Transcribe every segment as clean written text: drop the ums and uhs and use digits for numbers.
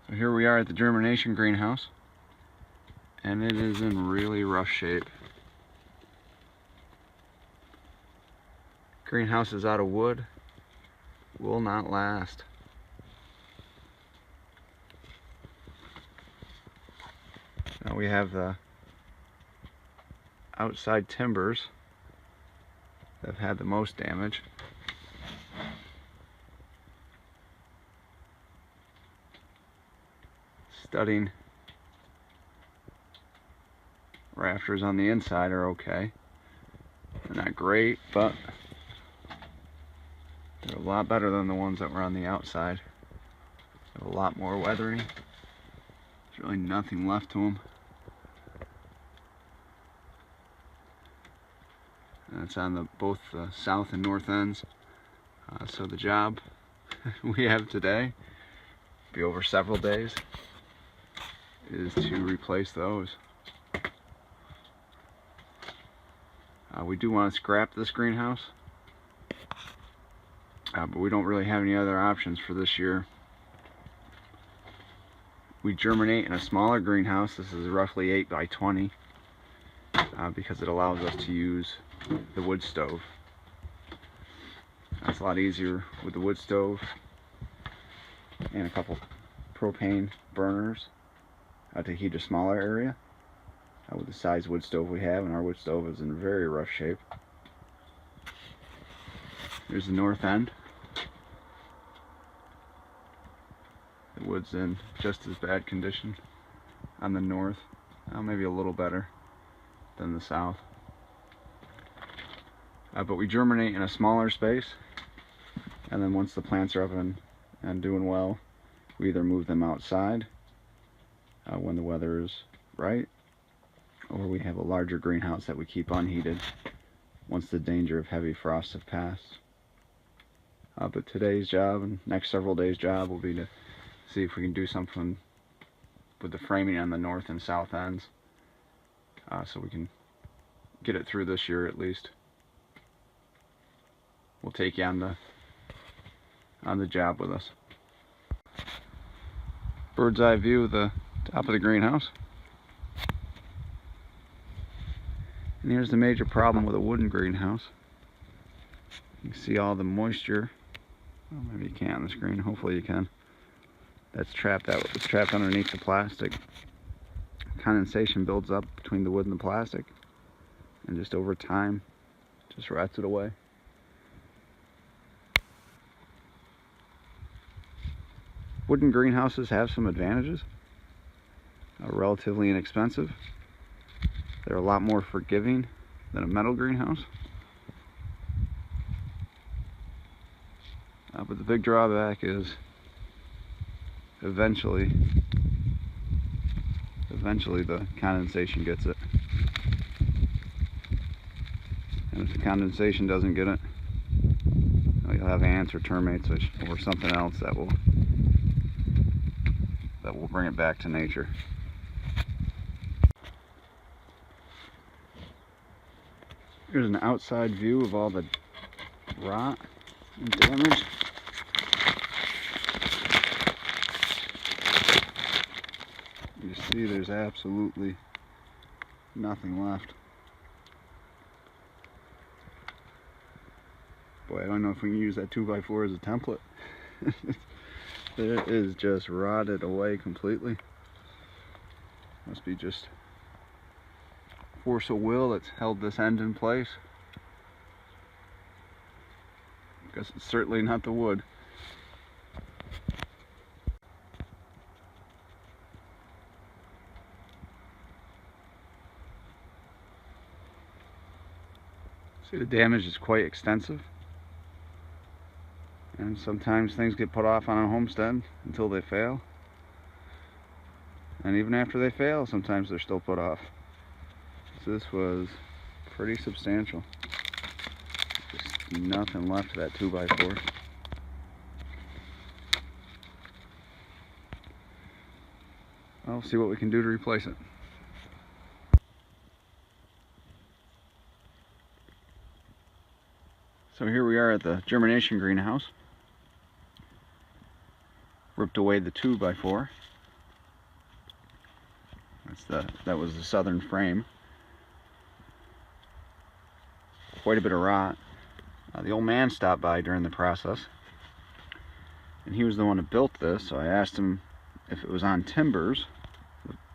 So here we are at the germination greenhouse, and it is in really rough shape. Greenhouse is out of wood, will not last. Now we have the outside timbers that have had the most damage. Studding rafters on the inside are okay. They're not great, but they're a lot better than the ones that were on the outside. They have a lot more weathering. There's really nothing left to them. And it's on both the south and north ends. So the job we have today, be over several days, is to replace those. We do want to scrap this greenhouse, but we don't really have any other options for this year. We germinate in a smaller greenhouse. This is roughly 8 by 20 because it allows us to use the wood stove. That's a lot easier with the wood stove and a couple propane burners to heat a smaller area with the size wood stove we have, and our wood stove is in very rough shape. Here's the north end. The wood's in just as bad condition on the north, maybe a little better than the south. But we germinate in a smaller space, and then once the plants are up and doing well, we either move them outside when the weather is right, or we have a larger greenhouse that we keep unheated once the danger of heavy frosts have passed. But today's job and next several days' job will be to see if we can do something with the framing on the north and south ends, so we can get it through this year at least. We'll take you on the job with us. Bird's eye view of the top of the greenhouse. And here's the major problem with a wooden greenhouse. You can see all the moisture. Well, maybe you can't on the screen. Hopefully you can. That's trapped out. It's trapped underneath the plastic. Condensation builds up between the wood and the plastic, and just over time, just rots it away. Wooden greenhouses have some advantages. Relatively inexpensive. They're a lot more forgiving than a metal greenhouse. But the big drawback is eventually the condensation gets it. And if the condensation doesn't get it, you'll have ants or termites or something else that will bring it back to nature. Here's an outside view of all the rot and damage. You see there's absolutely nothing left. Boy, I don't know if we can use that 2x4 as a template. It is just rotted away completely. Must be just force of will that's held this end in place. Because it's certainly not the wood. See, the damage is quite extensive. And sometimes things get put off on a homestead until they fail. And even after they fail, sometimes they're still put off. So this was pretty substantial. Just nothing left of that 2x4. I'll see what we can do to replace it. So here we are at the germination greenhouse. Ripped away the 2x4 That was the southern frame. Quite a bit of rot. The old man stopped by during the process, and he was the one who built this, so I asked him if it was on timbers,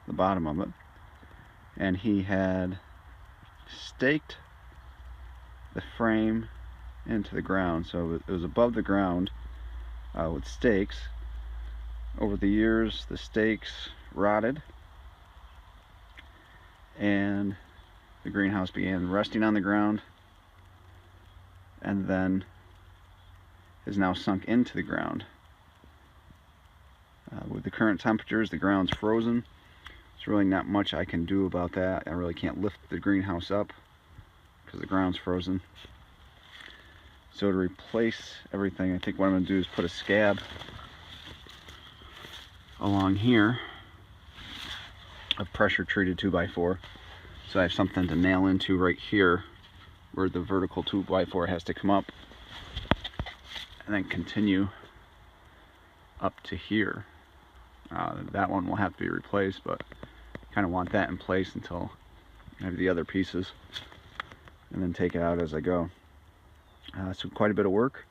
the bottom of it, and he had staked the frame into the ground, so it was above the ground with stakes. Over the years, the stakes rotted, and the greenhouse began resting on the ground, and then is now sunk into the ground. With the current temperatures, the ground's frozen. There's really not much I can do about that. I really can't lift the greenhouse up because the ground's frozen. So to replace everything, I think what I'm going to do is put a scab along here of pressure treated 2x4, so I have something to nail into right here where the vertical 2x4 has to come up, and then continue up to here. That one will have to be replaced, but I kind of want that in place until I have the other pieces, and then take it out as I go. So quite a bit of work,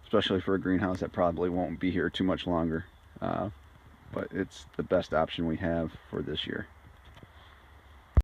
especially for a greenhouse that probably won't be here too much longer, but it's the best option we have for this year.